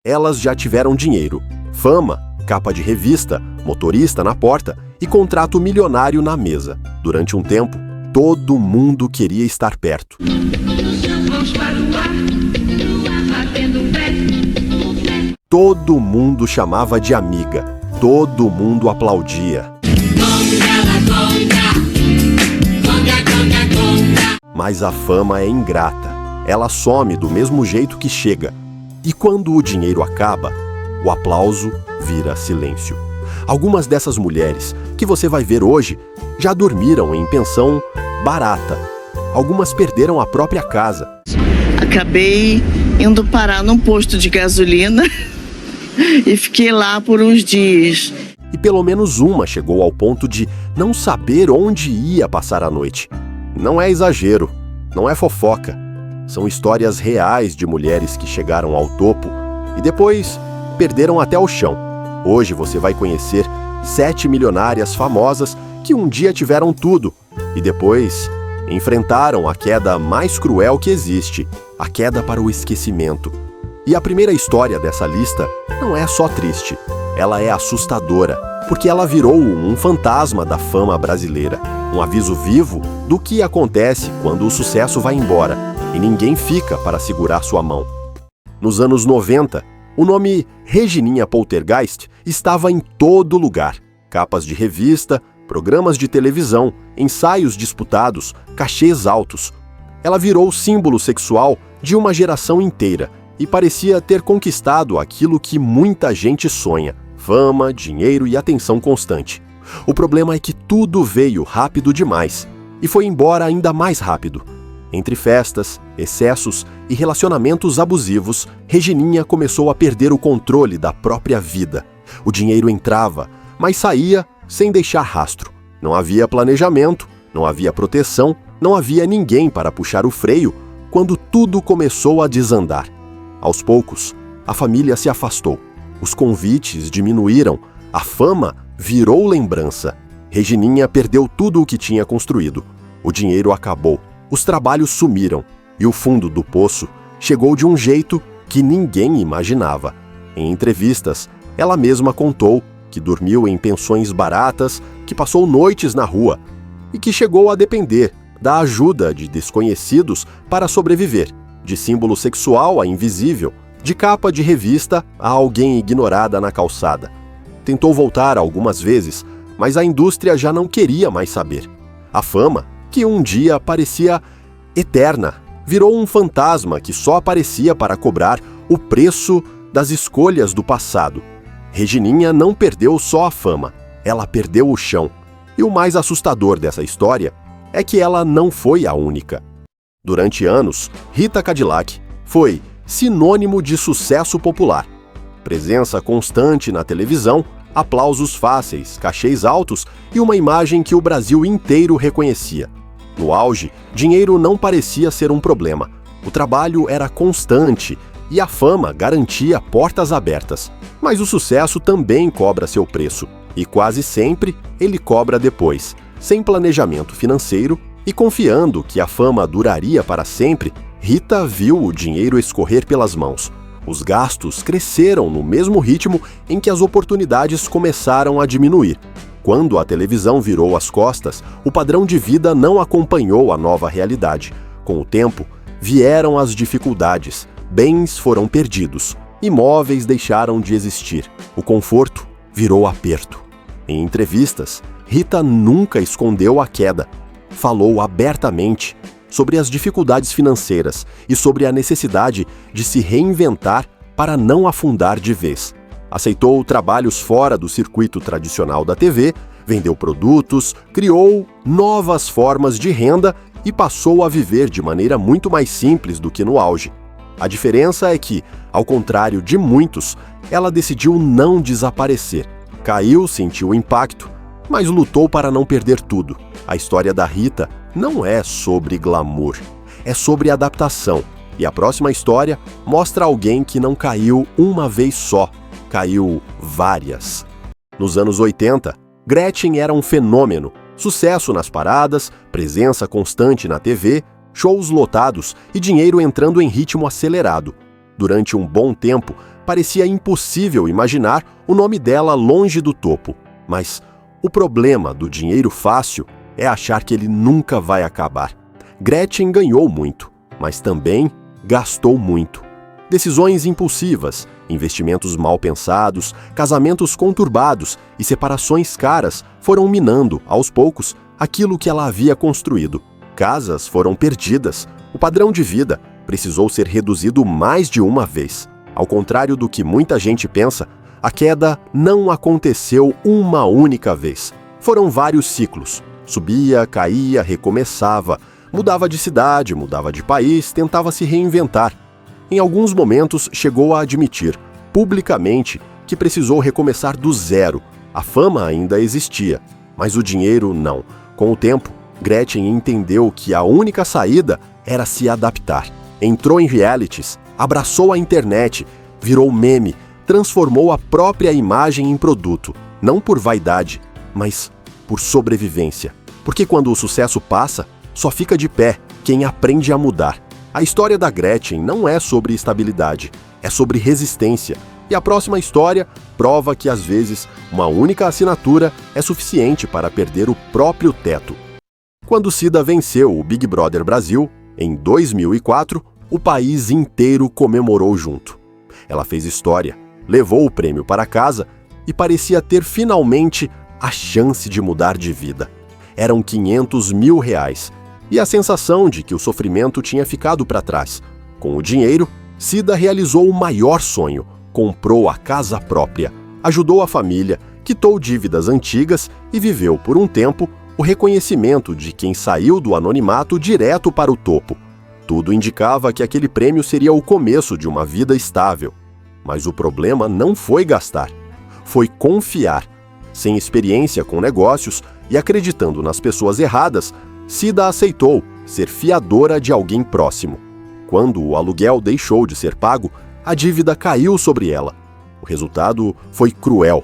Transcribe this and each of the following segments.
Elas já tiveram dinheiro, fama, capa de revista, motorista na porta e contrato milionário na mesa. Durante um tempo, todo mundo queria estar perto. Todo mundo chamava de amiga. Todo mundo aplaudia. Mas a fama é ingrata. Ela some do mesmo jeito que chega. E quando o dinheiro acaba, o aplauso vira silêncio. Algumas dessas mulheres que você vai ver hoje já dormiram em pensão barata. Algumas perderam a própria casa. Acabei indo parar num posto de gasolina e fiquei lá por uns dias. E pelo menos uma chegou ao ponto de não saber onde ia passar a noite. Não é exagero, não é fofoca. São histórias reais de mulheres que chegaram ao topo e depois perderam até o chão. Hoje você vai conhecer 7 milionárias famosas que um dia tiveram tudo e depois enfrentaram a queda mais cruel que existe, a queda para o esquecimento. E a primeira história dessa lista não é só triste, ela é assustadora, porque ela virou um fantasma da fama brasileira, um aviso vivo do que acontece quando o sucesso vai embora e ninguém fica para segurar sua mão. Nos anos 90, o nome Regininha Poltergeist estava em todo lugar. Capas de revista, programas de televisão, ensaios disputados, cachês altos. Ela virou símbolo sexual de uma geração inteira e parecia ter conquistado aquilo que muita gente sonha: fama, dinheiro e atenção constante. O problema é que tudo veio rápido demais e foi embora ainda mais rápido. Entre festas, excessos e relacionamentos abusivos, Regininha começou a perder o controle da própria vida. O dinheiro entrava, mas saía sem deixar rastro. Não havia planejamento, não havia proteção, não havia ninguém para puxar o freio quando tudo começou a desandar. Aos poucos, a família se afastou. Os convites diminuíram, a fama virou lembrança. Regininha perdeu tudo o que tinha construído. O dinheiro acabou. Os trabalhos sumiram e o fundo do poço chegou de um jeito que ninguém imaginava. Em entrevistas, ela mesma contou que dormiu em pensões baratas, que passou noites na rua e que chegou a depender da ajuda de desconhecidos para sobreviver, de símbolo sexual a invisível, de capa de revista a alguém ignorada na calçada. Tentou voltar algumas vezes, mas a indústria já não queria mais saber. A fama, que um dia parecia eterna, virou um fantasma que só aparecia para cobrar o preço das escolhas do passado. Regininha não perdeu só a fama, ela perdeu o chão. E o mais assustador dessa história é que ela não foi a única. Durante anos, Rita Cadillac foi sinônimo de sucesso popular. Presença constante na televisão, aplausos fáceis, cachês altos e uma imagem que o Brasil inteiro reconhecia. No auge, dinheiro não parecia ser um problema. O trabalho era constante e a fama garantia portas abertas. Mas o sucesso também cobra seu preço. E quase sempre ele cobra depois, sem planejamento financeiro e confiando que a fama duraria para sempre. Rita viu o dinheiro escorrer pelas mãos. Os gastos cresceram no mesmo ritmo em que as oportunidades começaram a diminuir. Quando a televisão virou as costas, o padrão de vida não acompanhou a nova realidade. Com o tempo, vieram as dificuldades, bens foram perdidos, imóveis deixaram de existir. O conforto virou aperto. Em entrevistas, Rita nunca escondeu a queda. Falou abertamente sobre as dificuldades financeiras e sobre a necessidade de se reinventar para não afundar de vez. Aceitou trabalhos fora do circuito tradicional da TV, vendeu produtos, criou novas formas de renda e passou a viver de maneira muito mais simples do que no auge. A diferença é que, ao contrário de muitos, ela decidiu não desaparecer. Caiu, sentiu o impacto, mas lutou para não perder tudo. A história da Rita não é sobre glamour, é sobre adaptação. E a próxima história mostra alguém que não caiu uma vez só, caiu várias. Nos anos 80, Gretchen era um fenômeno. Sucesso nas paradas, presença constante na TV, shows lotados e dinheiro entrando em ritmo acelerado. Durante um bom tempo, parecia impossível imaginar o nome dela longe do topo. Mas o problema do dinheiro fácil é achar que ele nunca vai acabar. Gretchen ganhou muito, mas também gastou muito. Decisões impulsivas, investimentos mal pensados, casamentos conturbados e separações caras foram minando, aos poucos, aquilo que ela havia construído. Casas foram perdidas. O padrão de vida precisou ser reduzido mais de uma vez. Ao contrário do que muita gente pensa, a queda não aconteceu uma única vez. Foram vários ciclos. Subia, caía, recomeçava, mudava de cidade, mudava de país, tentava se reinventar. Em alguns momentos chegou a admitir, publicamente, que precisou recomeçar do zero. A fama ainda existia, mas o dinheiro não. Com o tempo, Gretchen entendeu que a única saída era se adaptar. Entrou em realities, abraçou a internet, virou meme, transformou a própria imagem em produto, não por vaidade, mas por sobrevivência. Porque quando o sucesso passa, só fica de pé quem aprende a mudar. A história da Gretchen não é sobre estabilidade, é sobre resistência. E a próxima história prova que, às vezes, uma única assinatura é suficiente para perder o próprio teto. Quando Cida venceu o Big Brother Brasil, em 2004, o país inteiro comemorou junto. Ela fez história, levou o prêmio para casa e parecia ter finalmente a chance de mudar de vida. Eram 500 mil reais. E a sensação de que o sofrimento tinha ficado para trás. Com o dinheiro, Cida realizou o maior sonho, comprou a casa própria, ajudou a família, quitou dívidas antigas e viveu por um tempo o reconhecimento de quem saiu do anonimato direto para o topo. Tudo indicava que aquele prêmio seria o começo de uma vida estável. Mas o problema não foi gastar, foi confiar. Sem experiência com negócios e acreditando nas pessoas erradas, Cida aceitou ser fiadora de alguém próximo. Quando o aluguel deixou de ser pago, a dívida caiu sobre ela. O resultado foi cruel.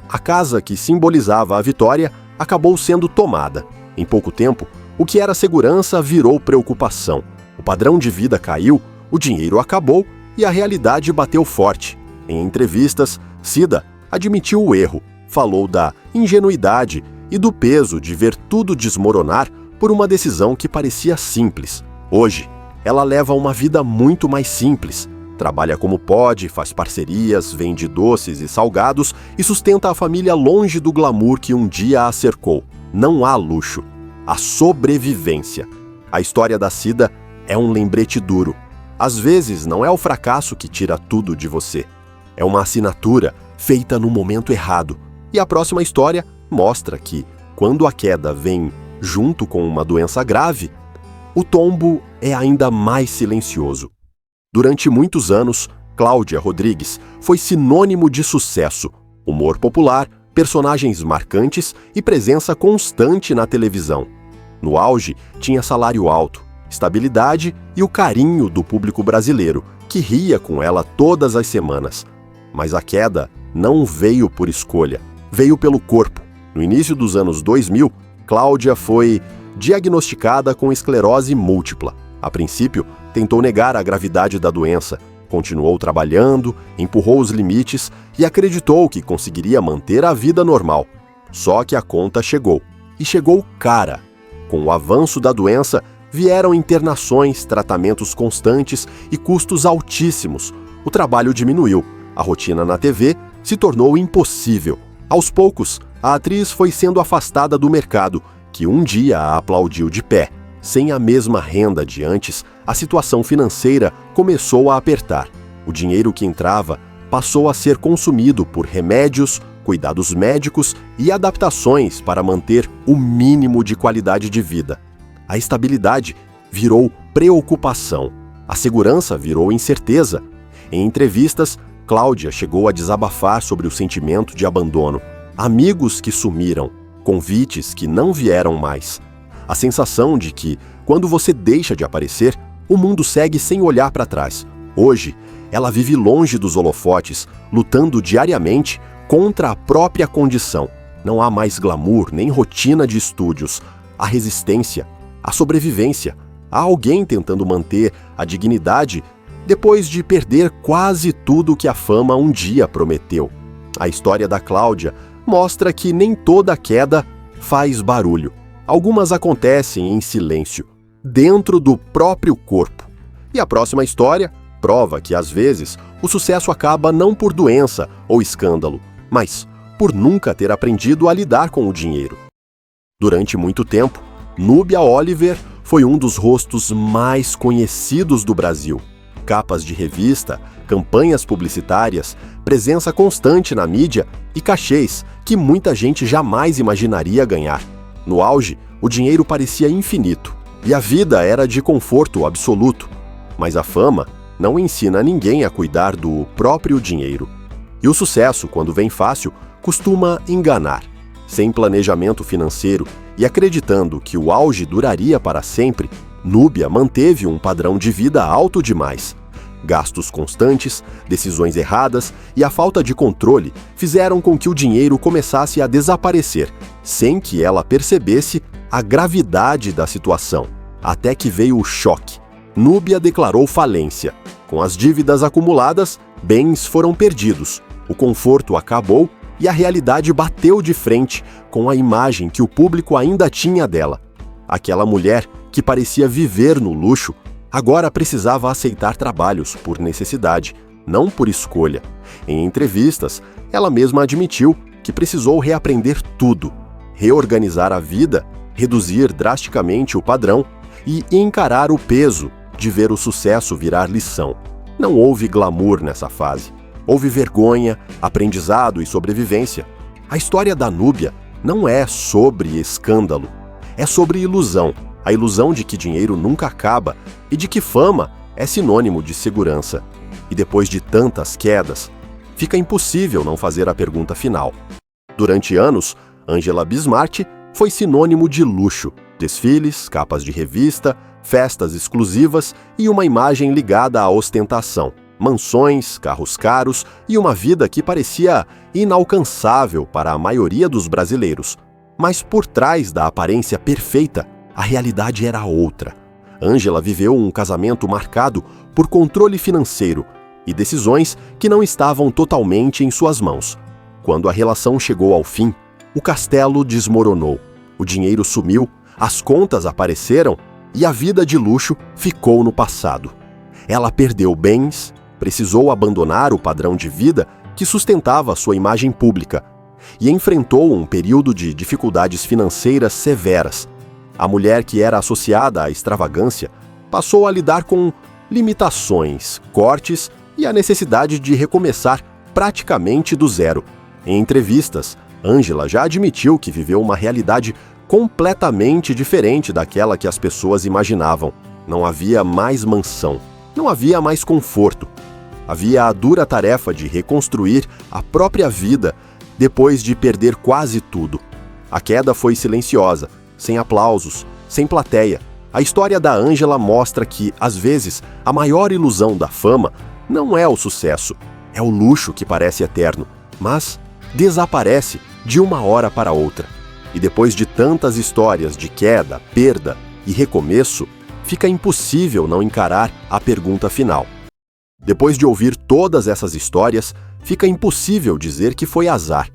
A casa que simbolizava a vitória acabou sendo tomada. Em pouco tempo, o que era segurança virou preocupação. O padrão de vida caiu, o dinheiro acabou e a realidade bateu forte. Em entrevistas, Cida admitiu o erro, falou da ingenuidade e do peso de ver tudo desmoronar por uma decisão que parecia simples. Hoje, ela leva uma vida muito mais simples. Trabalha como pode, faz parcerias, vende doces e salgados e sustenta a família longe do glamour que um dia a cercou. Não há luxo. Há sobrevivência. A história da Cida é um lembrete duro. Às vezes, não é o fracasso que tira tudo de você. É uma assinatura feita no momento errado. E a próxima história mostra que, quando a queda vem junto com uma doença grave, o tombo é ainda mais silencioso. Durante muitos anos, Cláudia Rodrigues foi sinônimo de sucesso, humor popular, personagens marcantes e presença constante na televisão. No auge, tinha salário alto, estabilidade e o carinho do público brasileiro, que ria com ela todas as semanas. Mas a queda não veio por escolha, veio pelo corpo. No início dos anos 2000, Cláudia foi diagnosticada com esclerose múltipla. A princípio, tentou negar a gravidade da doença, continuou trabalhando, empurrou os limites e acreditou que conseguiria manter a vida normal. Só que a conta chegou, e chegou cara. Com o avanço da doença, vieram internações, tratamentos constantes e custos altíssimos. O trabalho diminuiu, a rotina na TV se tornou impossível. Aos poucos, a atriz foi sendo afastada do mercado, que um dia a aplaudiu de pé. Sem a mesma renda de antes, a situação financeira começou a apertar. O dinheiro que entrava passou a ser consumido por remédios, cuidados médicos e adaptações para manter o mínimo de qualidade de vida. A estabilidade virou preocupação. A segurança virou incerteza. Em entrevistas, Cláudia chegou a desabafar sobre o sentimento de abandono. Amigos que sumiram, convites que não vieram mais. A sensação de que, quando você deixa de aparecer, o mundo segue sem olhar para trás. Hoje, ela vive longe dos holofotes, lutando diariamente contra a própria condição. Não há mais glamour nem rotina de estúdios. Há resistência, há sobrevivência. Há alguém tentando manter a dignidade depois de perder quase tudo que a fama um dia prometeu. A história da Cláudia mostra que nem toda queda faz barulho. Algumas acontecem em silêncio, dentro do próprio corpo. E a próxima história prova que, às vezes, o sucesso acaba não por doença ou escândalo, mas por nunca ter aprendido a lidar com o dinheiro. Durante muito tempo, Núbia Oliver foi um dos rostos mais conhecidos do Brasil. Capas de revista, campanhas publicitárias, presença constante na mídia e cachês que muita gente jamais imaginaria ganhar. No auge, o dinheiro parecia infinito e a vida era de conforto absoluto. Mas a fama não ensina ninguém a cuidar do próprio dinheiro. E o sucesso, quando vem fácil, costuma enganar. Sem planejamento financeiro e acreditando que o auge duraria para sempre, Núbia manteve um padrão de vida alto demais. Gastos constantes, decisões erradas e a falta de controle fizeram com que o dinheiro começasse a desaparecer, sem que ela percebesse a gravidade da situação. Até que veio o choque. Núbia declarou falência. Com as dívidas acumuladas, bens foram perdidos, o conforto acabou e a realidade bateu de frente com a imagem que o público ainda tinha dela. Aquela mulher que parecia viver no luxo, agora precisava aceitar trabalhos por necessidade, não por escolha. Em entrevistas, ela mesma admitiu que precisou reaprender tudo, reorganizar a vida, reduzir drasticamente o padrão e encarar o peso de ver o sucesso virar lição. Não houve glamour nessa fase. Houve vergonha, aprendizado e sobrevivência. A história da Núbia não é sobre escândalo, é sobre ilusão. A ilusão de que dinheiro nunca acaba e de que fama é sinônimo de segurança. E depois de tantas quedas, fica impossível não fazer a pergunta final. Durante anos, Ângela Bismarck foi sinônimo de luxo. Desfiles, capas de revista, festas exclusivas e uma imagem ligada à ostentação. Mansões, carros caros e uma vida que parecia inalcançável para a maioria dos brasileiros. Mas por trás da aparência perfeita, a realidade era outra. Ângela viveu um casamento marcado por controle financeiro e decisões que não estavam totalmente em suas mãos. Quando a relação chegou ao fim, o castelo desmoronou. O dinheiro sumiu, as contas apareceram e a vida de luxo ficou no passado. Ela perdeu bens, precisou abandonar o padrão de vida que sustentava sua imagem pública e enfrentou um período de dificuldades financeiras severas. A mulher que era associada à extravagância passou a lidar com limitações, cortes e a necessidade de recomeçar praticamente do zero. Em entrevistas, Ângela já admitiu que viveu uma realidade completamente diferente daquela que as pessoas imaginavam. Não havia mais mansão, não havia mais conforto. Havia a dura tarefa de reconstruir a própria vida depois de perder quase tudo. A queda foi silenciosa, sem aplausos, sem plateia. A história da Ângela mostra que, às vezes, a maior ilusão da fama não é o sucesso, é o luxo que parece eterno, mas desaparece de uma hora para outra. E depois de tantas histórias de queda, perda e recomeço, fica impossível não encarar a pergunta final. Depois de ouvir todas essas histórias, fica impossível dizer que foi azar.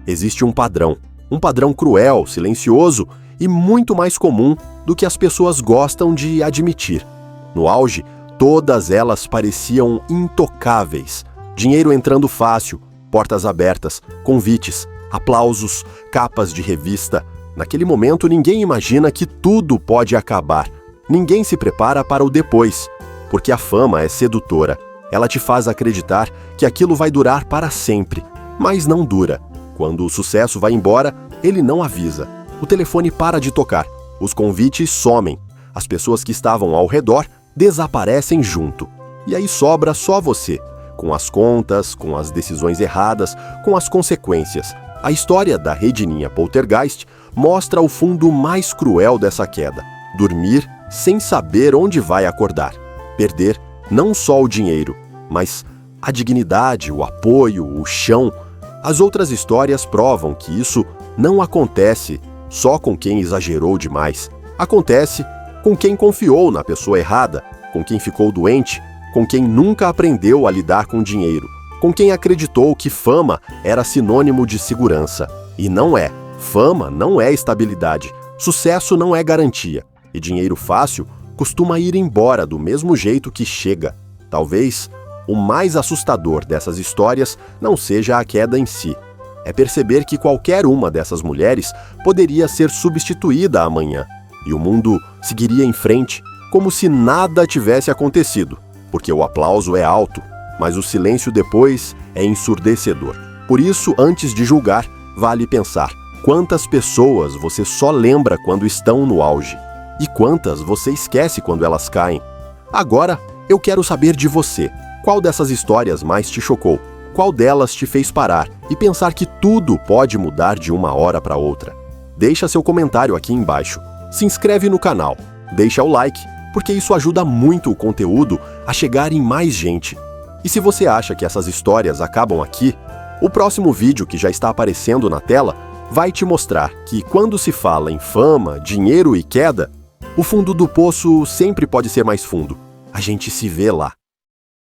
Existe um padrão cruel, silencioso e muito mais comum do que as pessoas gostam de admitir. No auge, todas elas pareciam intocáveis. Dinheiro entrando fácil, portas abertas, convites, aplausos, capas de revista. Naquele momento, ninguém imagina que tudo pode acabar. Ninguém se prepara para o depois, porque a fama é sedutora. Ela te faz acreditar que aquilo vai durar para sempre, mas não dura. Quando o sucesso vai embora, ele não avisa. O telefone para de tocar, os convites somem, as pessoas que estavam ao redor desaparecem junto. E aí sobra só você, com as contas, com as decisões erradas, com as consequências. A história da Redininha Poltergeist mostra o fundo mais cruel dessa queda. Dormir sem saber onde vai acordar. Perder não só o dinheiro, mas a dignidade, o apoio, o chão. As outras histórias provam que isso não acontece só com quem exagerou demais. Acontece com quem confiou na pessoa errada, com quem ficou doente, com quem nunca aprendeu a lidar com dinheiro, com quem acreditou que fama era sinônimo de segurança. E não é. Fama não é estabilidade, sucesso não é garantia, e dinheiro fácil costuma ir embora do mesmo jeito que chega. Talvez o mais assustador dessas histórias não seja a queda em si. É perceber que qualquer uma dessas mulheres poderia ser substituída amanhã, e o mundo seguiria em frente como se nada tivesse acontecido, porque o aplauso é alto, mas o silêncio depois é ensurdecedor. Por isso, antes de julgar, vale pensar quantas pessoas você só lembra quando estão no auge e quantas você esquece quando elas caem. Agora, eu quero saber de você. Qual dessas histórias mais te chocou? Qual delas te fez parar e pensar que tudo pode mudar de uma hora para outra? Deixa seu comentário aqui embaixo. Se inscreve no canal. Deixa o like, porque isso ajuda muito o conteúdo a chegar em mais gente. E se você acha que essas histórias acabam aqui, o próximo vídeo que já está aparecendo na tela vai te mostrar que quando se fala em fama, dinheiro e queda, o fundo do poço sempre pode ser mais fundo. A gente se vê lá.